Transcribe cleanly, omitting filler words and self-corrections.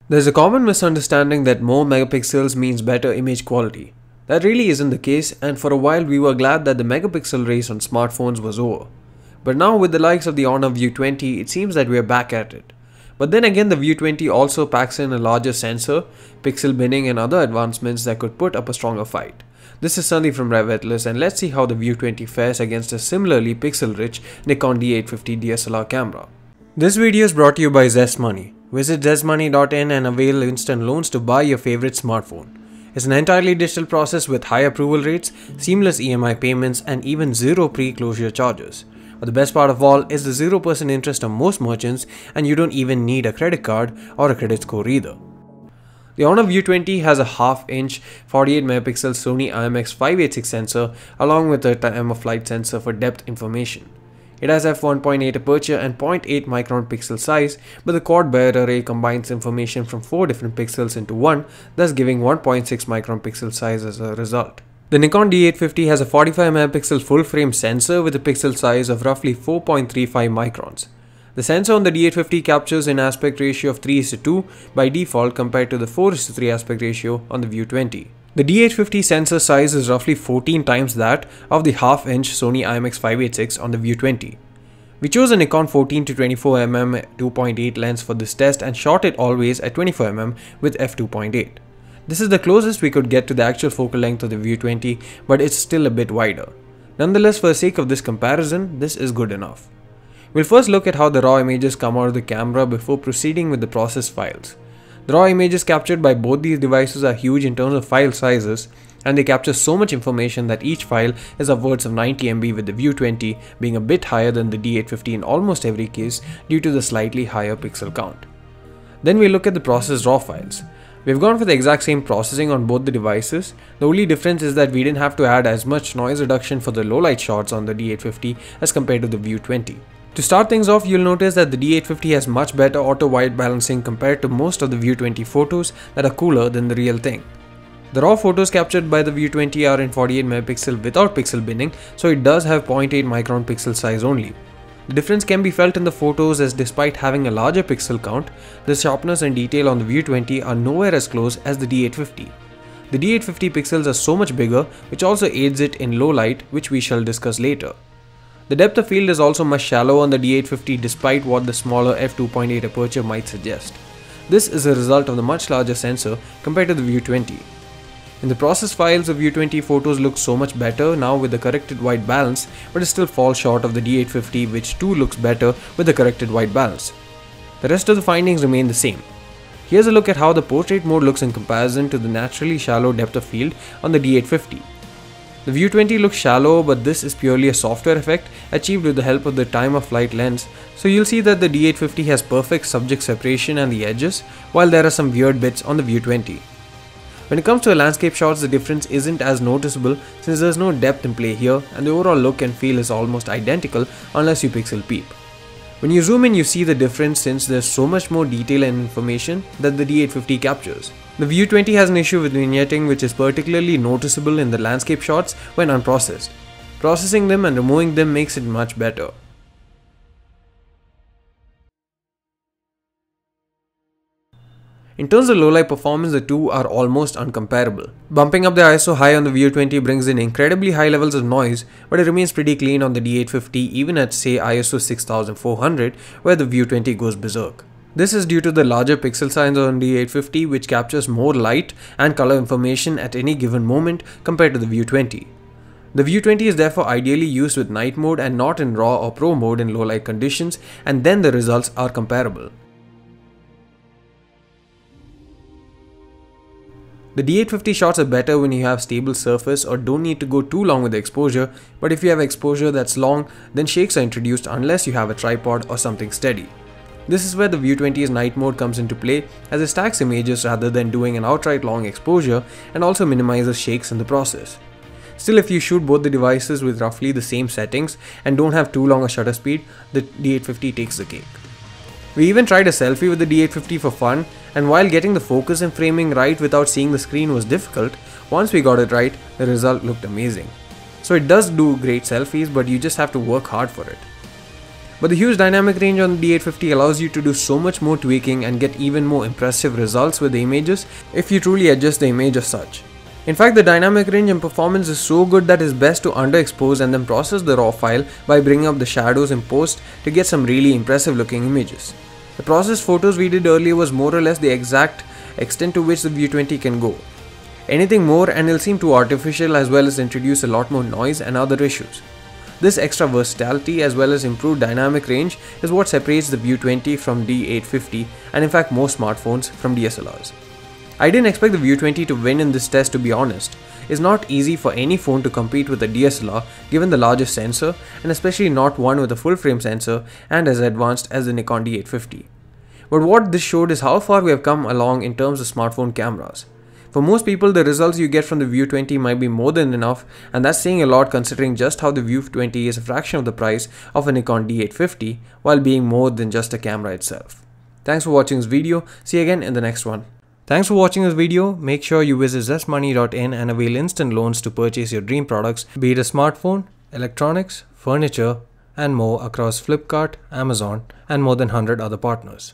There's a common misunderstanding that more megapixels means better image quality. That really isn't the case, and for a while we were glad that the megapixel race on smartphones was over. But now with the likes of the Honor View 20, it seems that we're back at it. But then again, the View 20 also packs in a larger sensor, pixel binning and other advancements that could put up a stronger fight. This is Sunny from RevAtlas, and let's see how the View 20 fares against a similarly pixel-rich Nikon D850 DSLR camera. This video is brought to you by ZestMoney. Visit zestmoney.in and avail instant loans to buy your favorite smartphone. It's an entirely digital process with high approval rates, seamless EMI payments, and even zero pre-closure charges. But the best part of all is the 0% interest on most merchants, and you don't even need a credit card or a credit score either. The Honor View 20 has a half-inch 48MP Sony IMX586 sensor along with a time-of-flight sensor for depth information. It has f1.8 aperture and 0.8 micron pixel size, but the quad bayer array combines information from 4 different pixels into one, thus giving 1.6 micron pixel size as a result. The Nikon D850 has a 45MP full-frame sensor with a pixel size of roughly 4.35 microns. The sensor on the D850 captures an aspect ratio of 3:2 by default compared to the 4:3 aspect ratio on the View 20. The D850 sensor size is roughly 14 times that of the half-inch Sony IMX586 on the View 20. We chose a Nikon 14-24mm 2.8 lens for this test and shot it always at 24mm with f2.8. This is the closest we could get to the actual focal length of the View 20, but it's still a bit wider. Nonetheless, for the sake of this comparison, this is good enough. We'll first look at how the raw images come out of the camera before proceeding with the processed files. The raw images captured by both these devices are huge in terms of file sizes, and they capture so much information that each file is upwards of 90 MB, with the View 20 being a bit higher than the D850 in almost every case due to the slightly higher pixel count. Then we look at the processed raw files. We've gone for the exact same processing on both the devices. The only difference is that we didn't have to add as much noise reduction for the low light shots on the D850 as compared to the View 20. To start things off, you'll notice that the D850 has much better auto white balancing compared to most of the View 20 photos that are cooler than the real thing. The raw photos captured by the View 20 are in 48MP without pixel binning, so it does have 0.8 micron pixel size only. The difference can be felt in the photos, as despite having a larger pixel count, the sharpness and detail on the View 20 are nowhere as close as the D850. The D850 pixels are so much bigger, which also aids it in low light, which we shall discuss later. The depth of field is also much shallower on the D850 despite what the smaller f2.8 aperture might suggest. This is a result of the much larger sensor compared to the View 20. In the process files, the View 20 photos look so much better now with the corrected white balance, but it still falls short of the D850, which too looks better with the corrected white balance. The rest of the findings remain the same. Here's a look at how the portrait mode looks in comparison to the naturally shallow depth of field on the D850. The View 20 looks shallow, but this is purely a software effect achieved with the help of the time-of-flight lens, so you'll see that the D850 has perfect subject separation and the edges, while there are some weird bits on the View 20. When it comes to landscape shots, the difference isn't as noticeable since there's no depth in play here, and the overall look and feel is almost identical unless you pixel peep. When you zoom in, you see the difference since there's so much more detail and information that the D850 captures. The View 20 has an issue with vignetting, which is particularly noticeable in the landscape shots when unprocessed. Processing them and removing them makes it much better. In terms of low-light performance, the two are almost uncomparable. Bumping up the ISO high on the View 20 brings in incredibly high levels of noise, but it remains pretty clean on the D850 even at, say, ISO 6400, where the View 20 goes berserk. This is due to the larger pixel size on D850, which captures more light and color information at any given moment compared to the View 20. The View 20 is therefore ideally used with night mode and not in RAW or Pro mode in low light conditions, and then the results are comparable. The D850 shots are better when you have stable surface or don't need to go too long with the exposure, but if you have exposure that's long, then shakes are introduced unless you have a tripod or something steady. This is where the View 20's night mode comes into play, as it stacks images rather than doing an outright long exposure, and also minimizes shakes in the process. Still, if you shoot both the devices with roughly the same settings and don't have too long a shutter speed, the D850 takes the cake. We even tried a selfie with the D850 for fun, and while getting the focus and framing right without seeing the screen was difficult, once we got it right, the result looked amazing. So it does do great selfies, but you just have to work hard for it. But the huge dynamic range on the D850 allows you to do so much more tweaking and get even more impressive results with the images if you truly adjust the image as such. In fact, the dynamic range and performance is so good that it's best to underexpose and then process the raw file by bringing up the shadows in post to get some really impressive looking images. The processed photos we did earlier was more or less the exact extent to which the View 20 can go. Anything more and it'll seem too artificial, as well as introduce a lot more noise and other issues. This extra versatility as well as improved dynamic range is what separates the View 20 from D850 and in fact most smartphones from DSLRs. I didn't expect the View 20 to win in this test, to be honest. It's not easy for any phone to compete with a DSLR given the largest sensor, and especially not one with a full frame sensor and as advanced as the Nikon D850. But what this showed is how far we have come along in terms of smartphone cameras. For most people, the results you get from the View 20 might be more than enough, and that's saying a lot considering just how the View 20 is a fraction of the price of a Nikon D850 while being more than just a camera itself. Thanks for watching this video. See you again in the next one. Thanks for watching this video. Make sure you visit zestmoney.in and avail instant loans to purchase your dream products, be it a smartphone, electronics, furniture, and more across Flipkart, Amazon, and more than 100 other partners.